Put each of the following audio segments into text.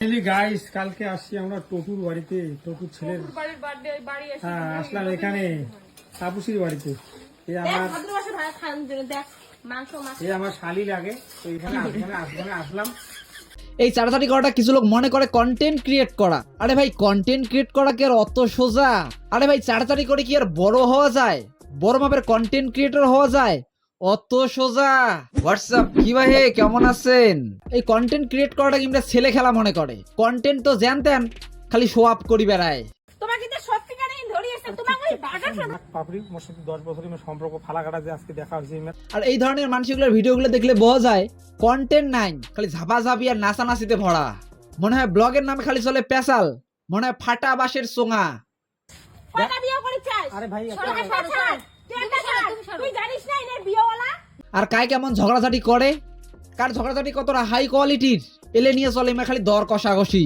Guys কালকে আসছি আমরা টটুর বাড়িতে, টটুর ছেলের হ্যাঁ আসলাম এখানে তাপসীর বাড়িতে। এই আমার শালি লাগে, তো এখানে আসলাম। এই চাটাচাটি করাটা কিছু লোক মনে করে কন্টেন্ট ক্রিয়েট করা। আরে ভাই, কন্টেন্ট ক্রিয়েট করা কি আর অত সোজা? আরে ভাই, চাটাচাটি করে কি আর বড় হওয়া যায়? বড় মাপের কন্টেন্ট ক্রিয়েটর হওয়া যায়? অত সোজা? হোয়াটসঅ্যাপ, কি ভাই কেমন আছেন? এই কন্টেন্ট ক্রিয়েট করাটা কিন্তু ছেলে খেলা মনে করে। কন্টেন্ট তো জানতেন, খালি শো আপ করি বেড়ায়। আর এই ধরনের মানুষগুলোর ভিডিওগুলো দেখলে বোঝা যায় কন্টেন্ট নাই, খালি ঝাপাঝাপি আর নাচানাচিতে ভরা। মনে হয় ব্লগের নামে খালি চলে পেশাল, মনে হয় ফাটা বাঁশের সোঙা। আর কাই কেমন ঝগড়াঝাটি করে, কার ঝগড়াঝাটি কতটা হাই কোয়ালিটির এলে নিয়ে চলে খালি দর কষাকষি।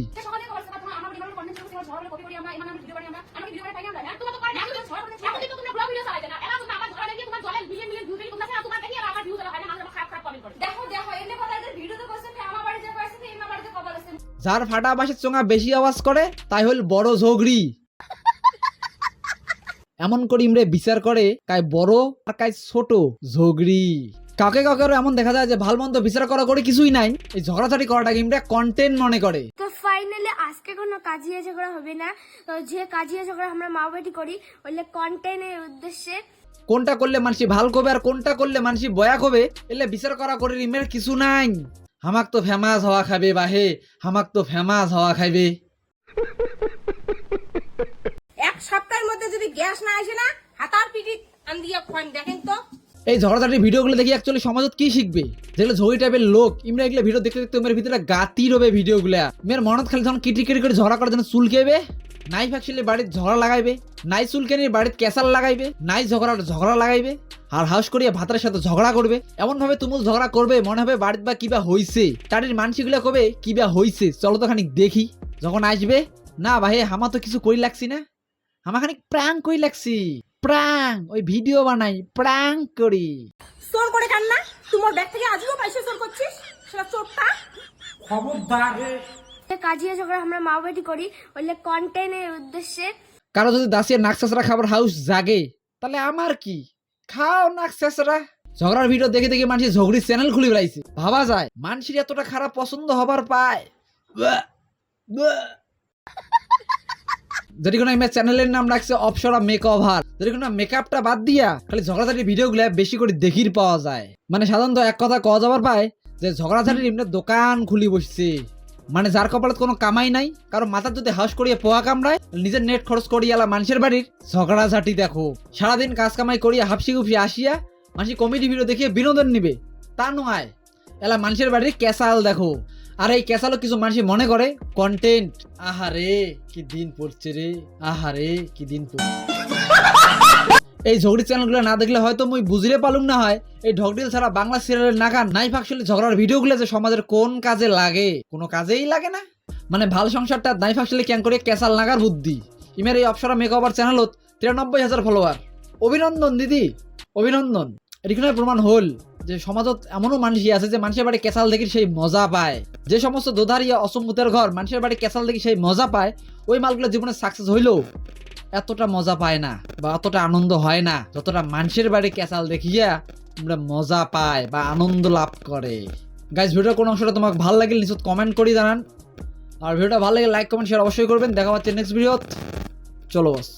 যার ফাটা বাঁশের চোঙা বেশি আওয়াজ করে তাই হল বড় ঝগড়ি। এমন করে ইমরে বিচার করে কাই বড় আর কাই ছোট ঝগড়ি। কাউকে কাউকে এমন দেখা যায় যে ভাল মন্দ বিচার করা করে কিছুই নাই, এই ঝগড়াঝাটি করাটাকে ইমরে কন্টেন্ট মনে করে। তো ফাইনালি আজকে কোনো কাজিয়া ঝগড়া হবে না। তো যে কাজিয়া ঝগড়া আমরা মা বেটি করি ওইলে কন্টেন্টের উদ্দেশ্যে। কোনটা করলে মানুষ ভাল কবে আর কোনটা করলে মানুষ বয়া কবে এলে বিচার করা করে ইমের কিছু নাই। হামাক তো ফেমাস হওয়া খাবে বাহে, হামাক তো ফেমাস হওয়া খাইবে। এক সপ্তাহের মধ্যে যদি গ্যাস না আসে না, হাতার পিটি আন দিয়া খোয়ান। দেখেন তো এই ঝগড়াঝাটির ভিডিওগুলো দেখি অ্যাকচুয়ালি সমাজত কি শিখবে? যেগুলো ঝগড়ি টাইপের লোক ইমরা এগুলো ভিডিও দেখতে দেখতে মেয়ের ভিতরে গাতি রবে ভিডিওগুলা। মেয়ের মনত খালি যখন কিটি কিটি করে ঝগড়া করার জন্য চুল কেবে, নাই ফ্যাকশিলে বাড়ির ঝগড়া লাগাইবে, নাই চুলকেনির বাড়ির ক্যাসাল লাগাইবে, নাই ঝগড়া লাগাইবে, আর হাউস করিয়া ভাতারের সাথে ঝগড়া করবে। এমন ভাবে তুমুল ঝগড়া করবে মনে হবে বাড়ির বা কিবা হইছে। তাড়ির মানসিগুলা কবে কিবা হইছে চলো তো খানিক দেখি। যখন আসবে না ভাই হামা তো কিছু করি লাগছি না, হামা খানিক প্র্যাঙ্ক করি লাগছি। প্র্যাঙ্ক ওই ভিডিও বানাই, প্র্যাঙ্ক করি। চোর করে খান না, তোমার ব্যাগ থেকে আজও পয়সা চোর করছিস, সেটা চোরটা খবরদার। কাজিয়া ঝগড়া আমরা মা বেটি করি ওইলে কন্টেন্টের উদ্দেশ্যে। কারো যদি দাসিয়া নাকসাসরা খাবার হাউস জাগে তাহলে আমার কি, খাও নাকসাসরা। ঝগড়ার ভিডিও দেখে দেখে মানুষ ঝগড়ি চ্যানেল খুলে বেড়াইছে। ভাবা যায় মানুষের এতটা খারাপ পছন্দ হবার পায়। যদি কোনো চ্যানেলের নাম রাখছে অপসরা মেকওভার, যদি কোনো মেকআপটা বাদ দিয়া খালি ঝগড়াঝাটির ভিডিওগুলো বেশি করে দেখির পাওয়া যায়। মানে সাধারণত এক কথা কওয়া যাবার পায় যে ঝগড়াঝাটির এমনি দোকান খুলি বসছে। মানে যার কপালত কোনো কামাই নাই, কারো মাথার যদি হাউস করিয়ে পোয়া কামড়ায়, নিজের নেট খরচ করিয়া মানুষের বাড়ির ঝগড়াঝাটি দেখো। সারাদিন কাজ কামাই করিয়া হাফসি গুফি আসিয়া মানুষ কমেডি ভিডিও দেখিয়ে বিনোদন নিবে, তা নয় এলা মানুষের বাড়ির ক্যাসাল দেখো। আর এই ক্যাসালও কিছু মানুষ মনে করে কন্টেন্ট। আহারে কি দিন পড়ছে রে, আহারে কি দিন পড়ছে। এই ঝগড়ি চ্যানেলগুলো না দেখলে হয়তো মুই বুঝিরে পালুম না হয় এই ঢকডিল ছাড়া বাংলা সিরিয়ালের নাগান নাই ফাকশলে ঝগড়ার ভিডিওগুলো যে সমাজের কোন কাজে লাগে, কোনো কাজেই লাগে না। মানে ভাল সংসারটা নাই ফাকশলে ক্যাং করে ক্যাসাল নাগার বুদ্ধি। ইমের এই অপসরা মেকওভার চ্যানেলত 93,000 ফলোয়ার। অভিনন্দন দিদি, অভিনন্দন। এখানে প্রমাণ হল যে সমাজত এমনও মানুষই আছে যে মানুষের বাড়ি ক্যাসাল দেখি সেই মজা পায়। যে সমস্ত দোধারিয়া অসম্মতের ঘর মানুষের বাড়ি ক্যাসাল দেখি সেই মজা পায়, ওই মালগুলো জীবনে সাকসেস হইলেও এতটা মজা পায় না বা অতটা আনন্দ হয় না যতটা মানুষের বাড়ি ক্যাসাল দেখিয়া আমরা মজা পায় বা আনন্দ লাভ করে। গাইস, ভিডিওর কোন অংশটা তোমাকে ভালো লাগলে নিশ্চয় কমেন্ট করে জানান। আর ভিডিওটা ভালো লাগে লাইক কমেন্ট শেয়ার অবশ্যই করবেন। দেখা হচ্ছে নেক্সট ভিডিও। চলো বস।